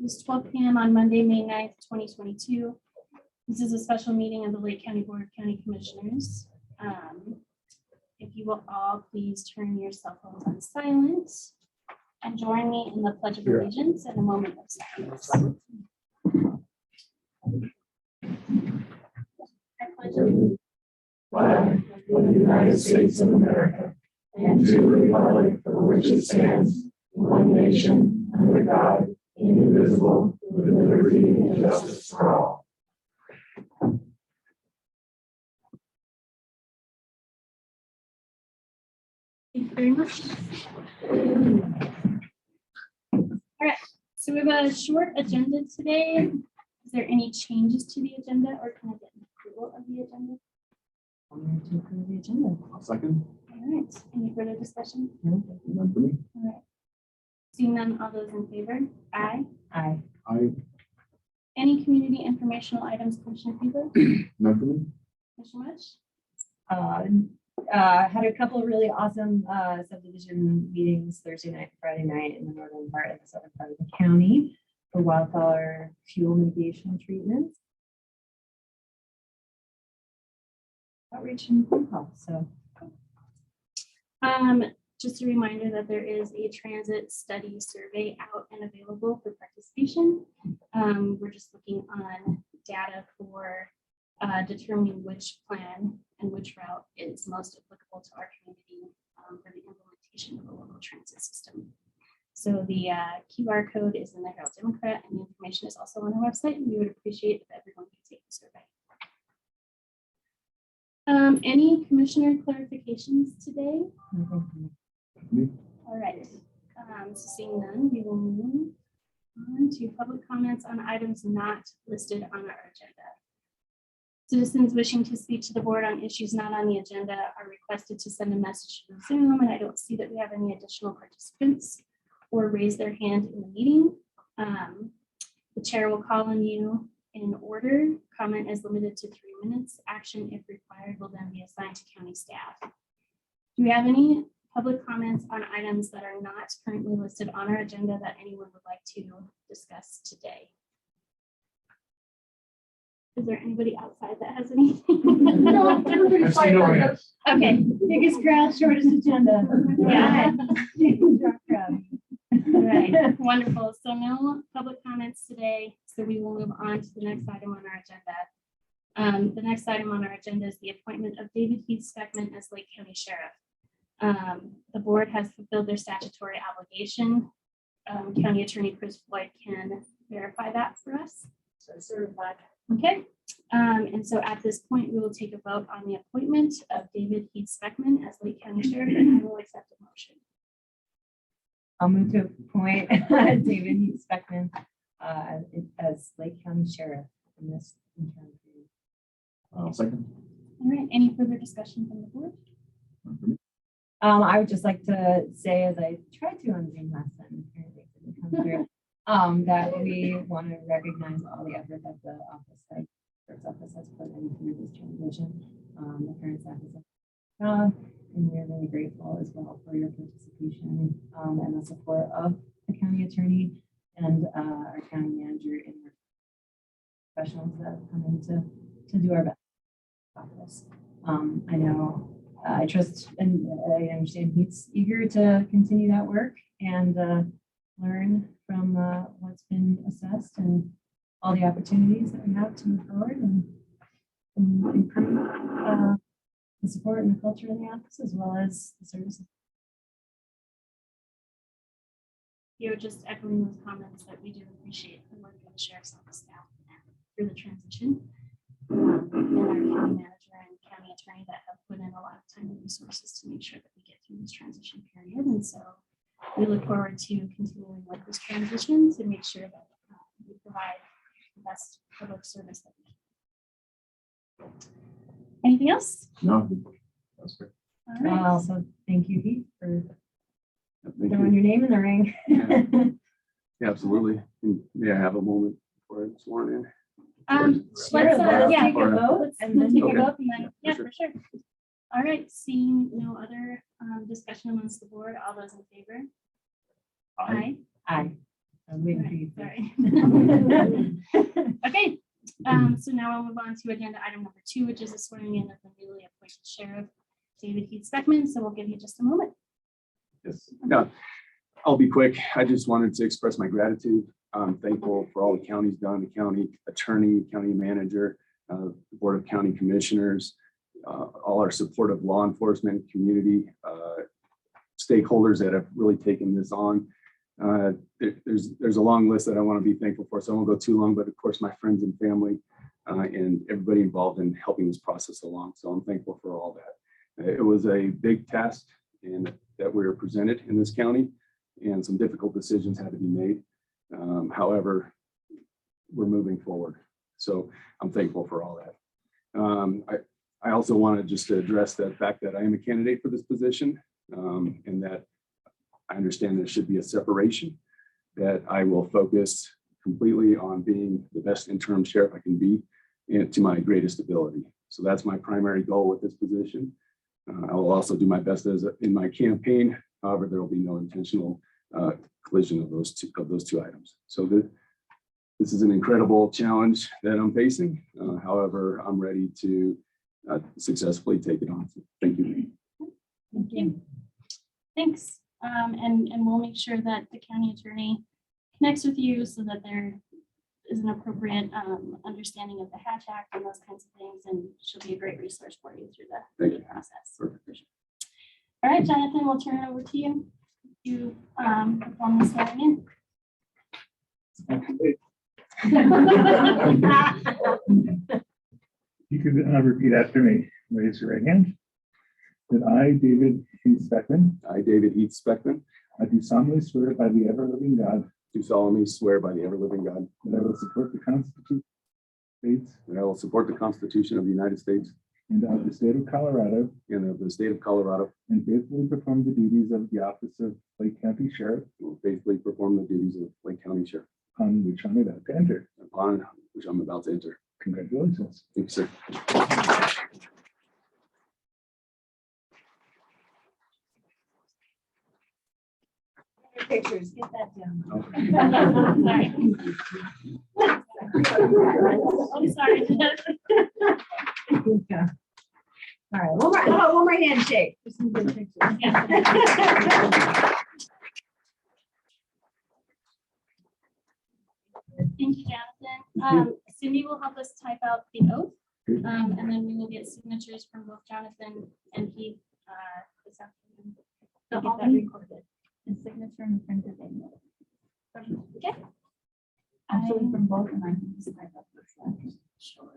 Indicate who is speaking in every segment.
Speaker 1: It's 12 p.m. on Monday, May 9th, 2022. This is a special meeting of the Lake County Board of County Commissioners. If you will all please turn your cell phones on silent and join me in the Pledge of Allegiance in a moment of silence. I pledge allegiance
Speaker 2: Flag of the United States of America and to the republic for which it stands, one nation, under God, indivisible, with liberty and justice for all.
Speaker 1: Thank you very much. All right, so we have a short agenda today. Is there any changes to the agenda, or can I get an approval of the agenda?
Speaker 3: I'm going to approve the agenda.
Speaker 4: I'll second.
Speaker 1: All right, any further discussion?
Speaker 4: None for me.
Speaker 1: All right. Seeing none, all those in favor? Aye.
Speaker 3: Aye.
Speaker 4: Aye.
Speaker 1: Any community informational items, Commissioner Heath?
Speaker 4: None for me.
Speaker 1: Commissioner Much?
Speaker 3: Had a couple of really awesome subdivision meetings Thursday night, Friday night in the northern part and the southern part of the county for wildfire fuel mitigation treatments. Outreach and phone calls. So
Speaker 1: Just a reminder that there is a transit study survey out and available for participation. We're just looking on data for determining which plan and which route is most applicable to our community for the implementation of a local transit system. So the QR code is in the Herald Democrat, and the information is also on our website, and we would appreciate if everyone could take the survey. Any commissioner clarifications today?
Speaker 4: Me.
Speaker 1: All right, so seeing none, we will move on to public comments on items not listed on our agenda. Citizens wishing to speak to the board on issues not on the agenda are requested to send a message to Zoom, and I don't see that we have any additional participants or raise their hand in the meeting. The chair will call on you in order. Comment is limited to 3 minutes. Action, if required, will then be assigned to county staff. Do we have any public comments on items that are not currently listed on our agenda that anyone would like to discuss today? Is there anybody outside that has anything?
Speaker 2: No, everybody's fine.
Speaker 1: Okay.
Speaker 3: biggest crowd, shortest agenda.
Speaker 1: Yeah. All right,
Speaker 3: Yeah.
Speaker 1: wonderful. So no public comments today. So we will move on to the next item on our agenda. The next item on our agenda is the appointment of David Heath Speckman as Lake County Sheriff. The board has fulfilled their statutory obligation. County Attorney Chris Floyd can verify that for us.
Speaker 3: So certified.
Speaker 1: Okay, and so at this point, we will take a vote on the appointment of David Heath Speckman as Lake County Sheriff, and I will accept a motion.
Speaker 3: I'll move to appoint David Heath Speckman as Lake County Sheriff in this interim period.
Speaker 4: I'll second.
Speaker 1: All right, any further discussion from the board?
Speaker 4: None for me.
Speaker 3: I would just like to say, as I tried to on Zoom last time, apparently it didn't come through, that we want to recognize all the effort that the office has put in through this transition. The current staff is and we're really grateful as well for your participation and the support of the county attorney and our county manager and our professionals that have come in to do our best office. I know I trust and I understand Heath's eager to continue that work and learn from what's been assessed and all the opportunities that we have to move forward and improve the support and the culture in the office as well as the services.
Speaker 1: You're just echoing those comments that we do appreciate the work of the Sheriff's Office staff through the transition. And our county manager and county attorney that have put in a lot of time and resources to make sure that we get through this transition period. And so we look forward to continuing with this transition to make sure that we provide the best public service that we can. Anything else?
Speaker 4: No. That's great.
Speaker 1: All right.
Speaker 3: Also, thank you, Heath, for
Speaker 4: Thank
Speaker 3: throwing
Speaker 4: you.
Speaker 3: your name in the ring.
Speaker 4: Yeah, absolutely. May I have a moment before it's sworn in?
Speaker 1: Let's
Speaker 3: Sure, let's
Speaker 1: yeah,
Speaker 3: take a vote and
Speaker 1: we'll
Speaker 3: then
Speaker 1: take
Speaker 4: Okay.
Speaker 1: a vote and then, yeah,
Speaker 4: For
Speaker 1: for sure. All right, seeing no other discussion amongst the board, all those in favor? Aye.
Speaker 3: Aye. I'm waiting for you.
Speaker 1: Sorry. Okay, so now I'll move on to agenda item number 2, which is the swearing in of the newly appointed sheriff, David Heath Speckman. So we'll give you just a moment.
Speaker 4: Yes, no, I'll be quick. I just wanted to express my gratitude. I'm thankful for all the county's done, the county attorney, county manager, the Board of County Commissioners, all our supportive law enforcement community, stakeholders that have really taken this on. There's a long list that I want to be thankful for, so I won't go too long, but of course, my friends and family and everybody involved in helping this process along. So I'm thankful for all that. It was a big task and that we were presented in this county, and some difficult decisions had to be made. However, we're moving forward. So I'm thankful for all that. I also wanted just to address the fact that I am a candidate for this position, and that I understand there should be a separation, that I will focus completely on being the best interim sheriff I can be and to my greatest ability. So that's my primary goal with this position. I will also do my best in my campaign. However, there will be no intentional collision of those two items. So this is an incredible challenge that I'm facing. However, I'm ready to successfully take it on. So thank you.
Speaker 1: Thank you. Thanks. And we'll make sure that the county attorney connects with you so that there is an appropriate understanding of the Hatch Act and those kinds of things. And she'll be a great resource for you through the process.
Speaker 4: Perfect.
Speaker 1: All right, Jonathan, we'll turn it over to you to perform the swearing in.
Speaker 2: You could repeat after me. Raise your right hand. That I, David Heath Speckman,
Speaker 4: I, David Heath Speckman,
Speaker 2: I do solemnly swear by the ever-living God
Speaker 4: do solemnly swear by the ever-living God
Speaker 2: that I will support the Constitution of the United States
Speaker 4: that I will support the Constitution of the United States
Speaker 2: and of the state of Colorado,
Speaker 4: and of the state of Colorado,
Speaker 2: and faithfully perform the duties of the office of Lake County Sheriff,
Speaker 4: and will faithfully perform the duties of Lake County Sheriff,
Speaker 2: on which I'm about to enter.
Speaker 4: upon which I'm about to enter.
Speaker 2: Congratulations.
Speaker 4: Thank you, sir.
Speaker 3: Pictures, get that down.
Speaker 1: Oh, sorry.
Speaker 3: Yeah. All right, one more, how about one more handshake? Just some good pictures.
Speaker 1: Thank you, Jonathan. Cindy will help us type out the oath, and then we will get signatures from both Jonathan and Heath this afternoon. To get that recorded.
Speaker 5: And signature and printed in.
Speaker 1: Okay.
Speaker 5: Actually, from both, and I can just type up this one.
Speaker 1: Sure.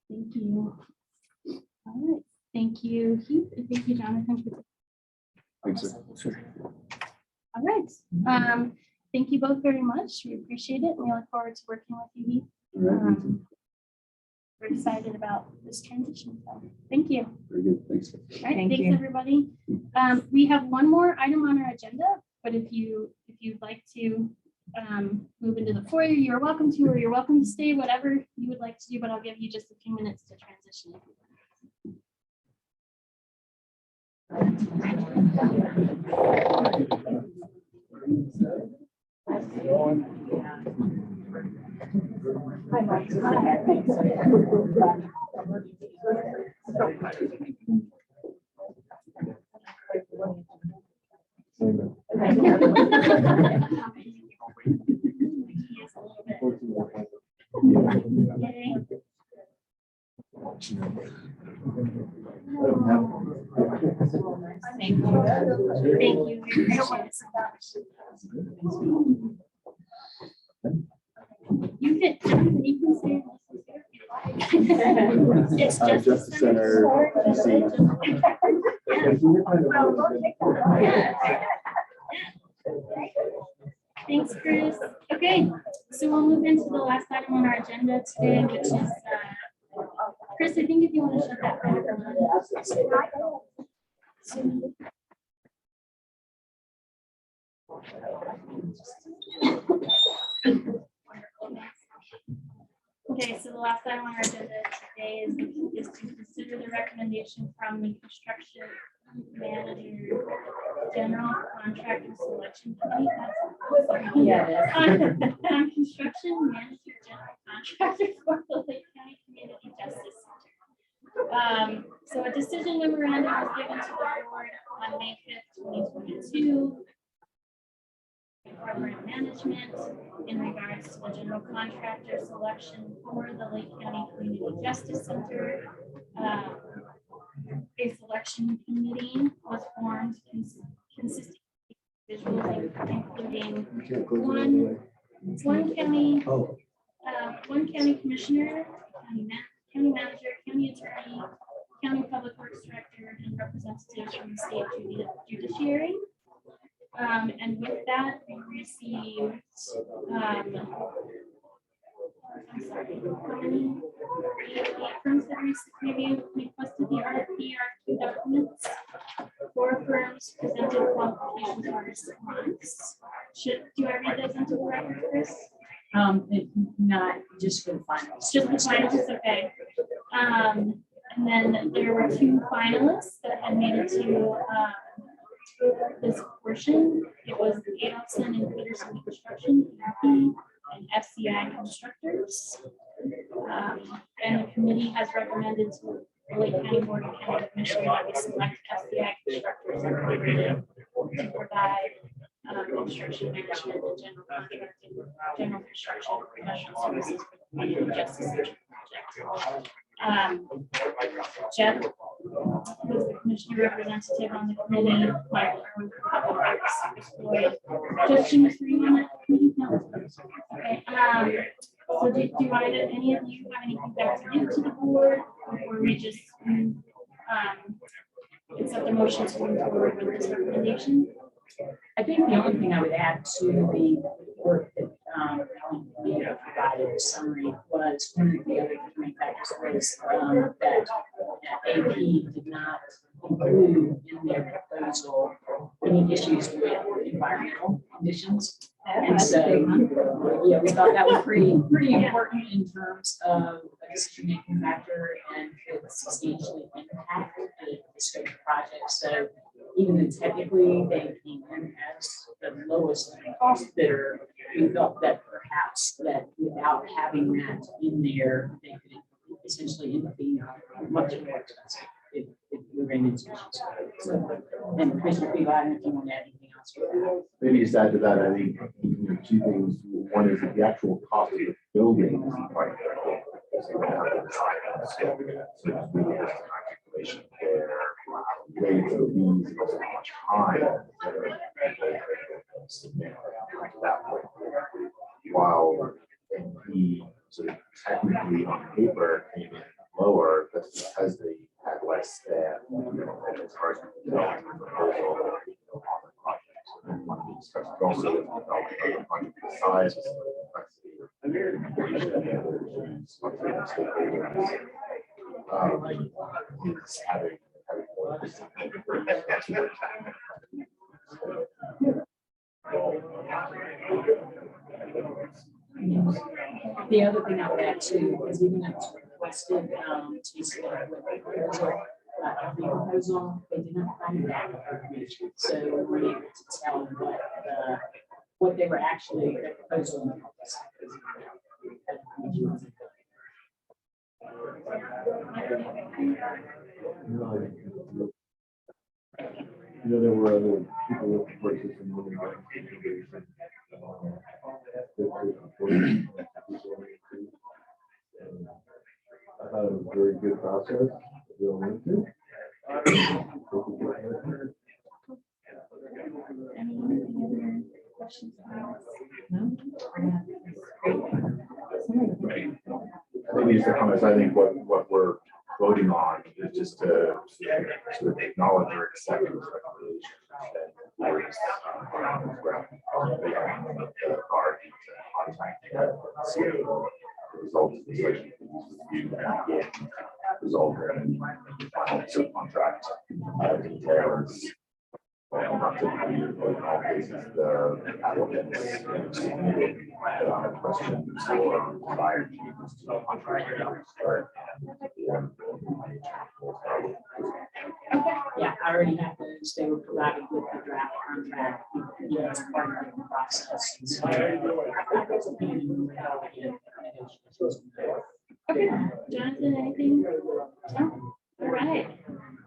Speaker 1: Thank you. All right. Thank you, Heath, and thank you, Jonathan.
Speaker 4: Thanks, sir.
Speaker 1: All right. Thank you both very much. We appreciate it. We look forward to working with you, Heath.
Speaker 4: All right, thank you.
Speaker 1: We're excited about this transition. So thank you.
Speaker 4: Very good. Thanks.
Speaker 1: All right,
Speaker 3: Thank
Speaker 1: thanks
Speaker 3: you.
Speaker 1: everybody. We have one more item on our agenda, but if you'd like to move into the foyer, you're welcome to, or you're welcome to stay, whatever you would like to do, but I'll give you just a few minutes to transition. Thank you. Thank you. We appreciate it so much. You can say this is here if you like. It's Justice
Speaker 4: Justice Center,
Speaker 1: Center. Thanks, Chris. Okay, so we'll move into the last item on our agenda today, which is, Chris, I think if you want to shut that back on. Okay, so the last item on our agenda today is to consider the recommendation from the construction manager general contractor selection committee. On construction manager general contractor for the Lake County Community Justice Center. So a decision memorandum was given to the board on May 5th, 2022. Program management in regards to the general contractor selection for the Lake County Community Justice Center. A selection committee was formed consisting of individuals, including one county commissioner, county manager, county attorney, county public works director, and representatives from the state judiciary. And with that, we received, I'm sorry, how many? 8 firms that requested the RFQ documents. 4 firms presented qualifications for response. Do I read those into the record, Chris?
Speaker 5: Not just for the finals.
Speaker 1: Just the finalists, okay. And then there were 2 finalists that had made it to this portion. It was Adolphson and Peterson Construction, and FCI Constructors. And the committee has recommended to the Lake County Board of County Commissioners that we select FCI Constructors Incorporated to provide construction management and general contracting, general construction, professional services for the community justice center project. Jeff was the commissioner representative on the committee. Michael Irwin from Public Works. Jeff, do you want that committee? No. Okay. So do any of you have any feedback to give to the board, or we just accept the motion to move forward with this recommendation?
Speaker 5: I think the only thing I would add to the work that we provided a summary was one of the other determining factors was that AP did not include in their proposal any issues with environmental conditions. And so, yeah, we thought that was pretty important in terms of a decision-making factor and could substantially impact the scope of the project. So even though technically they came in as the lowest cost bidder, we felt that perhaps that without having that in there, they could essentially end up being much more expensive if we ran into issues. So, and Commissioner Field, I don't know if you want to add anything else with that.
Speaker 2: Maybe just add to that, I think, 2 things. One is that the actual cost of the building is quite good. So we have to try to calculation where rates of these is so much higher. That point, while he sort of technically on paper came in lower, that's because they had less staff. And as far as the proposal on the project, and when we discussed also with the project, the size of the
Speaker 5: The other thing I would add too is even though it's requested to select with the proposal, they did not find that information. So we were able to tell what they were actually, their proposal.
Speaker 2: There were other people with purchase and moving on. I thought it was a very good process to go into.
Speaker 1: Any other questions?
Speaker 2: Maybe just a comment. I think what we're voting on is just to sort of acknowledge or accept this recommendation. That there is, on the ground, the authority to contact the results of the selection review and get resolved in final contract details. Well, not typically, but in all cases, the applicants questions or desired changes to the contract.
Speaker 5: Yeah, I already have those. They were provided with the draft contract. Yeah, it's part of the process. So
Speaker 1: Okay, Jonathan, anything? No? All right.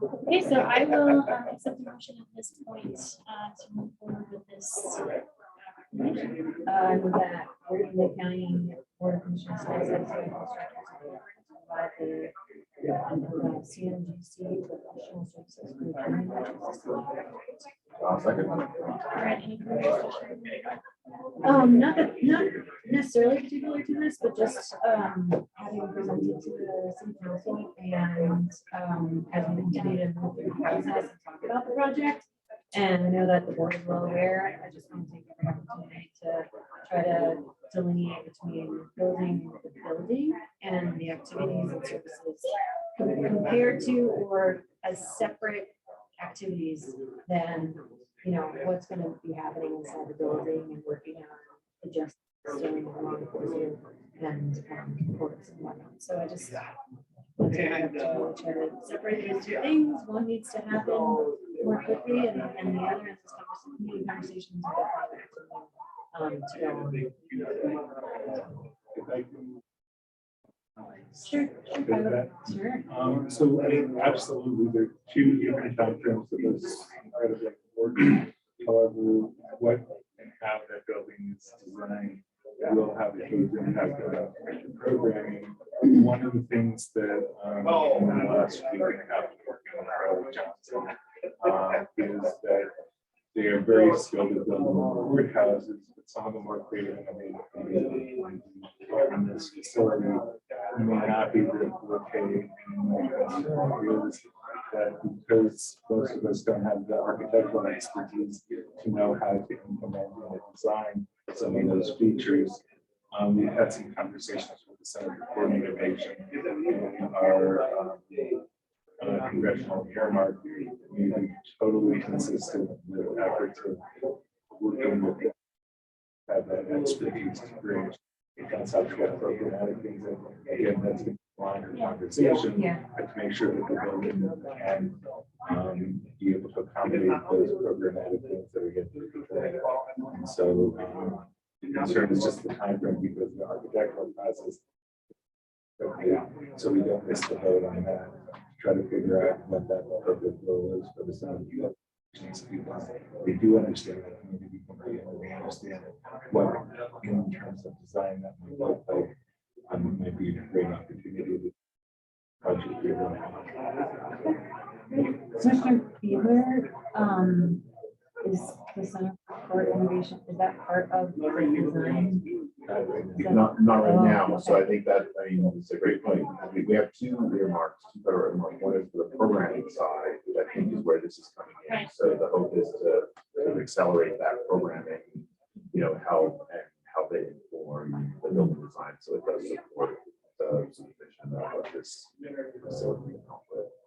Speaker 1: Okay, so I will accept the motion at this point to move forward with this. Recommendation.
Speaker 3: That the county board of commissioners provide the CMGC professional services for the county budget system.
Speaker 2: Second.
Speaker 1: All right, any further discussion?
Speaker 3: Not necessarily particular to this, but just having presented to the city council and as we continue to move through the process and talk about the project. And I know that the board is well aware. I just want to take every opportunity to try to delineate between building the building and the activities and services compared to or as separate activities than, you know, what's going to be happening inside the building and working on the justice system and law enforcement and courts and whatnot. So I just want to have to try to separate those two things. One needs to happen more quickly, and the other is this conversations to go
Speaker 1: Sure.
Speaker 3: Sure.
Speaker 6: So I mean, absolutely, there are two different timeframes that was incredibly important. However, what and how that building is designed will have a huge impact on the programming. One of the things that in the last week and a half working on Charlie Johnson is that they are very skilled at building courthouses, but some of them are creative and innovative in this facility may not be replicated. Is that because most of us don't have the architectural expertise to know how to implement and design some of those features. We've had some conversations with the Center for Innovation and our congressional earmark. We totally consistent with efforts of working with have that expertise to bridge conceptual programmatic things. And again, that's a longer conversation.
Speaker 3: Yeah.
Speaker 6: To make sure that the building can be able to accommodate those programmatic things that are getting. And so the concern is just the time frame because the architectural process. So we don't miss the boat on that. Try to figure out what that appropriate role is for the center. They do understand that community completely, and they understand what, in terms of design, that might look like. Might be a great opportunity to project here.
Speaker 3: Commissioner Beaver, is the Center for Innovation, is that part of the design?
Speaker 2: Not right now. So I think that, I mean, it's a great point. We have two earmarks, two federal earmarks. One is for the programming side, which I think is where this is coming in. So the hope is to accelerate that programming, you know, how they inform the building design. So it does support the vision of this facility.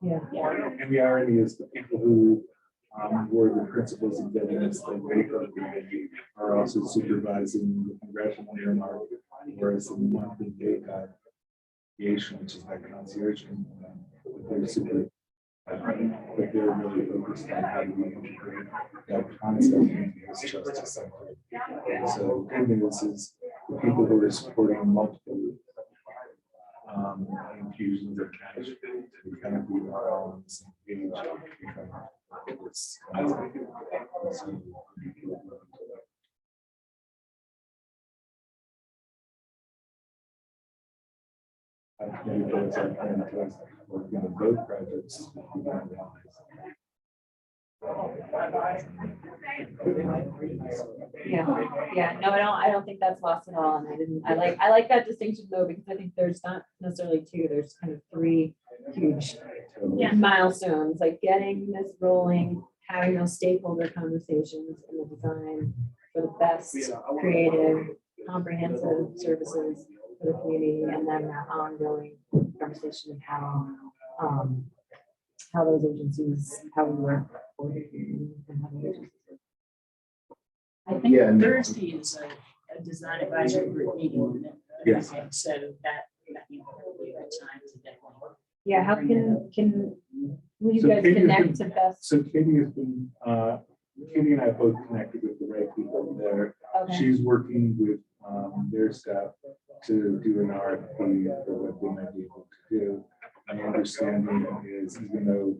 Speaker 3: Yeah.
Speaker 6: And the irony is the people who were the principals and deputies that they are also supervising the congressional earmark, whereas in the monthly data creation, which is my pronunciation, they're super, but they're really focused on how do we integrate that concept into this justice center. And so the good news is the people who are supporting multiple infusions of cash to kind of be our own page. Working on both projects.
Speaker 3: Yeah, no, I don't think that's lost at all, and I like that distinction though, because I think there's not necessarily two, there's kind of three huge
Speaker 1: Yeah.
Speaker 3: milestones, like getting this rolling, having those stakeholder conversations in the design for the best creative, comprehensive services for the community, and then that ongoing conversation of how those agencies, how we work for the community and how the agencies work.
Speaker 5: I think
Speaker 2: Yeah, and-
Speaker 5: Thursday is a design advisory group meeting.
Speaker 2: Yeah.
Speaker 5: So that will be a good time to definitely.
Speaker 3: Yeah, how can will you
Speaker 6: So
Speaker 3: guys
Speaker 6: Katie has
Speaker 3: connect
Speaker 6: been-
Speaker 3: to best?
Speaker 6: So Katie has been, Katie and I have both connected with the right people there.
Speaker 3: Okay.
Speaker 6: She's working with their staff to do an RFP for what they might be able to do. My understanding is, even though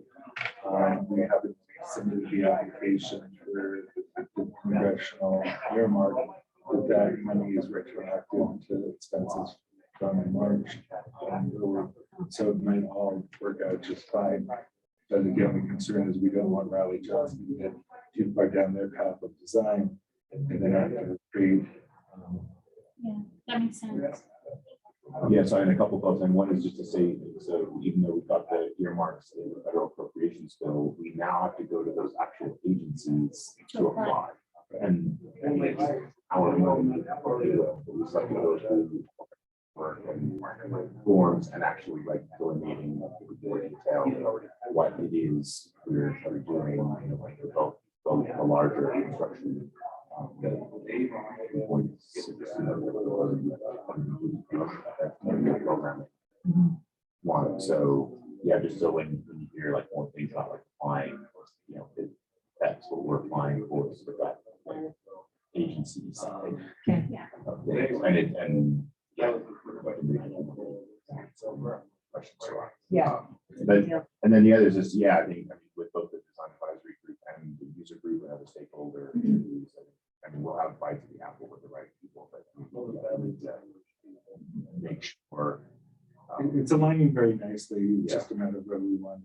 Speaker 6: we haven't submitted the application for the congressional earmark, that money is retroactive to expenses from March. So it might all work out just fine. But again, the concern is we don't want Raleigh Johnson to get too far down their path of design and then have to create.
Speaker 1: Yeah, that makes sense.
Speaker 2: Yeah, so I had a couple thoughts, and one is just to say, so even though we've got the earmarks in the federal appropriations bill, we now have to go to those actual agencies to apply. And it's our money, we start to go through work and forms and actually like delineating with more detail what it is we're doing, you know, like both the larger construction. Programming. One, so yeah, just so when you hear like more things about like applying, you know, that's what we're applying for, is with that like, agency side.
Speaker 3: Okay.
Speaker 1: Yeah.
Speaker 2: Of things. And yeah.
Speaker 3: Yeah.
Speaker 2: But and then the others is, yeah, I think with both the design advisory group and the user group and other stakeholder communities, I mean, we'll have bites of the apple with the right people, but we need to make sure.
Speaker 6: It's aligning very nicely, it's just a matter of whether we want.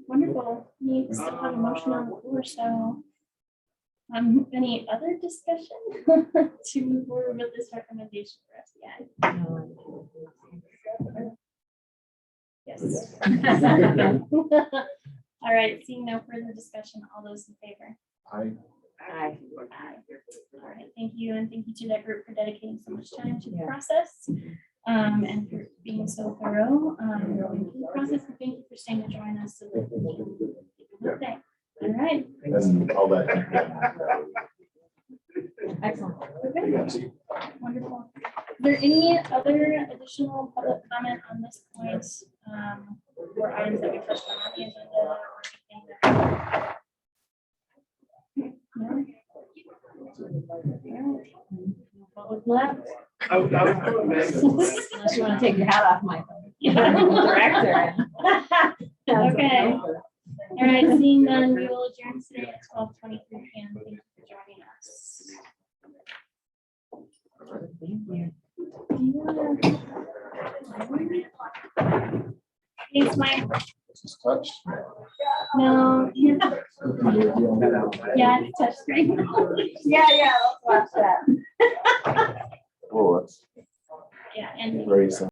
Speaker 1: Wonderful. We still have a motion on the floor, so. Any other discussion to move forward with this recommendation for SEI? Yes. All right, seeing no further discussion, all those in favor?
Speaker 3: Aye.
Speaker 1: Aye. All right, thank you, and thank you to that group for dedicating so much time to the
Speaker 3: Yeah.
Speaker 1: process. And for being so thorough, going through the process, and thank you for staying to join us. So that we can- Okay, all right.
Speaker 2: And all that.
Speaker 3: Excellent.
Speaker 1: Okay. Wonderful. Is there any other additional public comment on this point? Or items that we touched on the agenda or anything that? No? What was left?
Speaker 3: Unless you want to take your hat off, Michael.
Speaker 1: Yeah.
Speaker 3: Director.
Speaker 1: Okay. All right, seeing none, we will adjourn today at 12:23 p.m. Thank you for joining us. Do you wanna- Thanks, Mike.
Speaker 2: Just touch.
Speaker 1: No. Yeah, it's touch screen.
Speaker 3: Yeah, let's watch that.
Speaker 2: Oh, that's
Speaker 1: Yeah, and
Speaker 2: very simple.